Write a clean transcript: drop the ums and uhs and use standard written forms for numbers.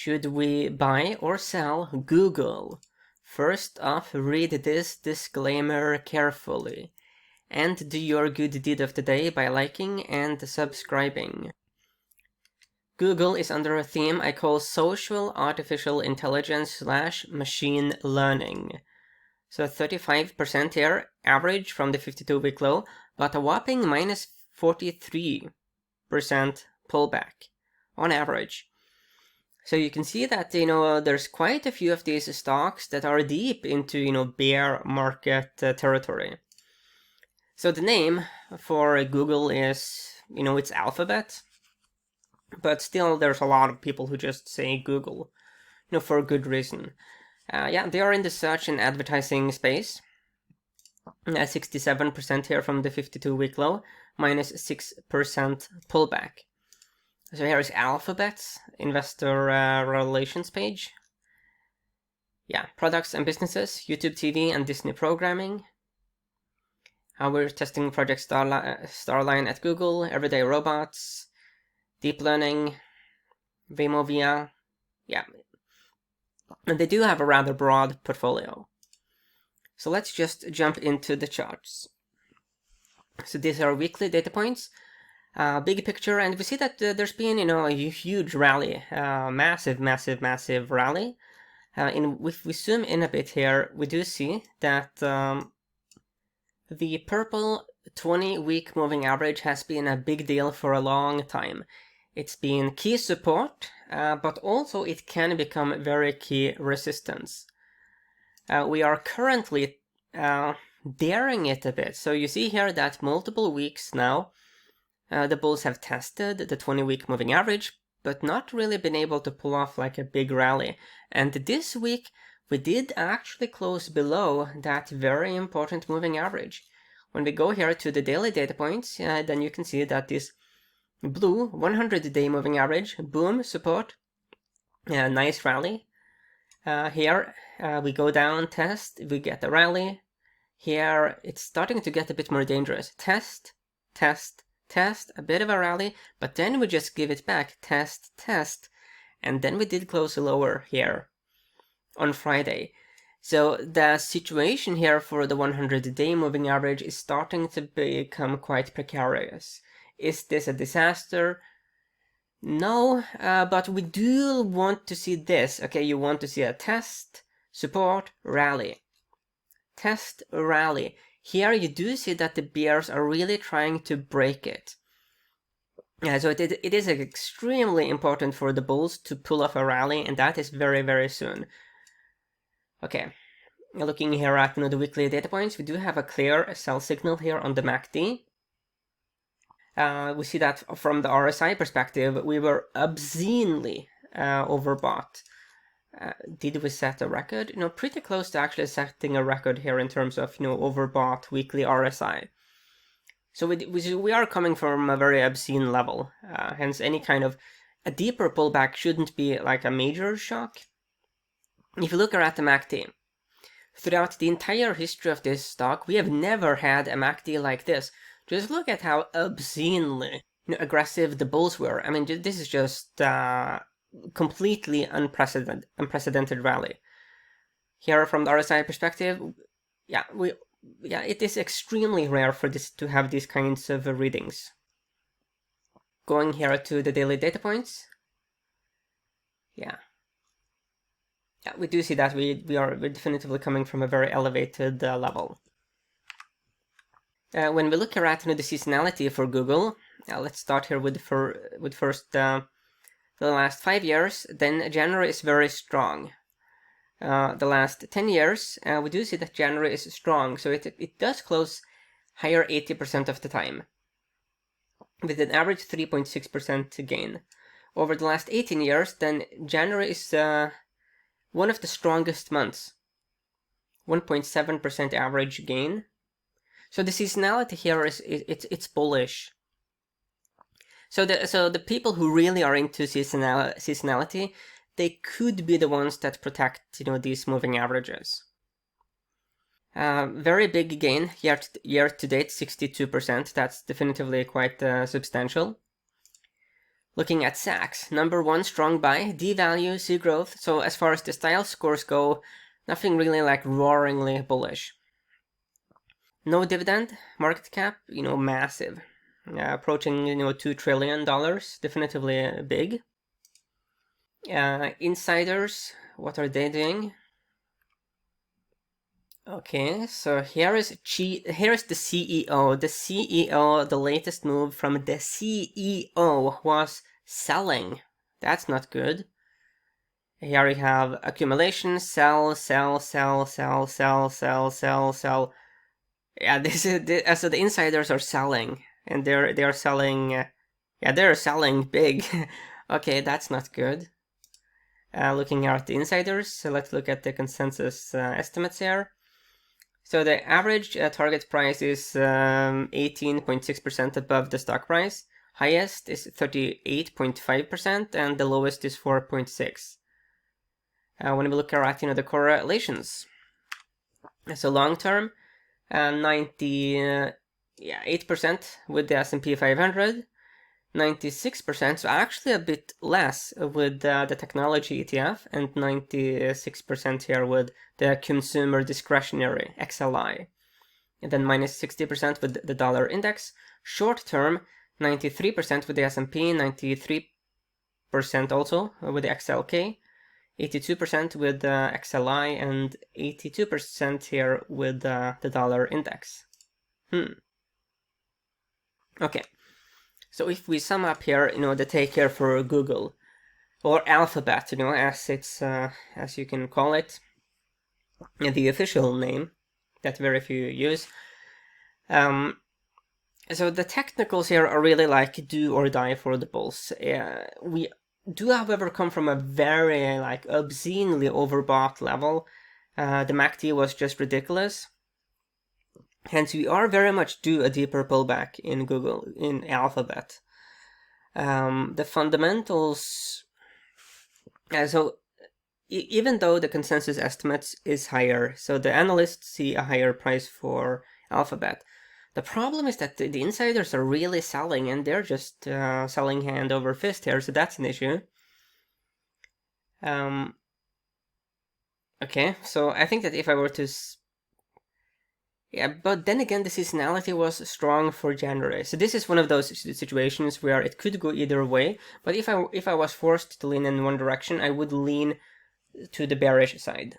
Should we buy or sell Google? First off, read this disclaimer carefully and do your good deed of the day by liking and subscribing. Google is under a theme I call social artificial intelligence / machine learning. So 35% here, average from the 52-week low, but a whopping minus 43% pullback on average. So you can see that, there's quite a few of these stocks that are deep into, bear market territory. So the name for Google is, it's Alphabet, but still there's a lot of people who just say Google, for a good reason. Yeah, they are in the search and advertising space. 67% here from the 52-week low, minus 6% pullback. So here is Alphabet's investor relations page. Yeah, products and businesses, YouTube TV and Disney programming. We're testing Project Starline at Google, everyday robots, deep learning, Waymo VR. Yeah, and they do have a rather broad portfolio. So let's just jump into the charts. So these are weekly data points, big picture, and we see that there's been, a huge rally, massive rally. If we zoom in a bit here, we do see that the purple 20-week moving average has been a big deal for a long time. It's been key support, but also it can become very key resistance. We are currently daring it a bit. So you see here that multiple weeks now, the bulls have tested the 20-week moving average, but not really been able to pull off like a big rally. And this week, we did actually close below that very important moving average. When we go here to the daily data points, then you can see that this blue 100-day moving average, boom, support, nice rally. Here we go down, test, we get a rally. Here it's starting to get a bit more dangerous. Test, a bit of a rally, but then we just give it back, test, and then we did close lower here on Friday. So the situation here for the 100-day moving average is starting to become quite precarious. Is this a disaster? No, but we do want to see this. Okay, you want to see a test, support, rally. Test, rally. Here you do see that the bears are really trying to break it. So it is extremely important for the bulls to pull off a rally, and that is very soon. Okay, looking here at the weekly data points, we do have a clear sell signal here on the MACD. We see that from the RSI perspective, we were obscenely overbought. Did we set a record? Pretty close to actually setting a record here in terms of, overbought weekly RSI. So we are coming from a very obscene level. Hence, any kind of a deeper pullback shouldn't be like a major shock. If you look at the MACD, throughout the entire history of this stock, we have never had a MACD like this. Just look at how obscenely aggressive the bulls were. I mean, this is just completely unprecedented rally. Here, from the RSI perspective, it is extremely rare for this to have these kinds of readings. Going here to the daily data points. We do see that we're definitively coming from a very elevated level. When we look at the seasonality for Google, let's start here with first the last 5 years. Then January is very strong. The last 10 years, we do see that January is strong, so it does close higher 80% of the time, with an average 3.6% gain. Over the last 18 years, then January is one of the strongest months, 1.7% average gain. So the seasonality here it's bullish. So the people who really are into seasonality, they could be the ones that protect these moving averages. Very big gain year to date, 62%. That's definitively quite substantial. Looking at SACs, number 1 strong buy, D value, C growth. So as far as the style scores go, nothing really like roaringly bullish. No dividend, market cap, massive. Approaching, $2 trillion, definitively big. Insiders, what are they doing? Okay, so here is the CEO. The CEO, the latest move from the CEO was selling. That's not good. Here we have accumulation, sell, sell, sell, sell, sell, sell, sell, sell. Yeah, this is so the insiders are selling, and they're selling. They're selling big. Okay, that's not good. Looking at the insiders, so let's look at the consensus estimates here. So the average target price is 18.6% above the stock price. Highest is 38.5%, and the lowest is 4.6%. When we look at the correlations, so long term, 98% with the S&P 500, 96%, so actually a bit less with the technology ETF, and 96% here with the consumer discretionary XLI. And then minus 60% with the dollar index. Short term, 93% with the S&P, 93% also with the XLK, 82% with the XLI, and 82% here with the dollar index. Okay. So if we sum up here, the take here for Google, or Alphabet, as it's as you can call it, the official name that very few use. So the technicals here are really like do or die for the bulls. We do, however, come from a very like obscenely overbought level. The MACD was just ridiculous. Hence, we are very much due a deeper pullback in Google, in Alphabet. The fundamentals, so even though the consensus estimates is higher, so the analysts see a higher price for Alphabet, the problem is that the insiders are really selling, and they're just selling hand over fist here, so that's an issue. Okay, so I think that if I were to but then again, the seasonality was strong for January. So this is one of those situations where it could go either way. But if I was forced to lean in one direction, I would lean to the bearish side.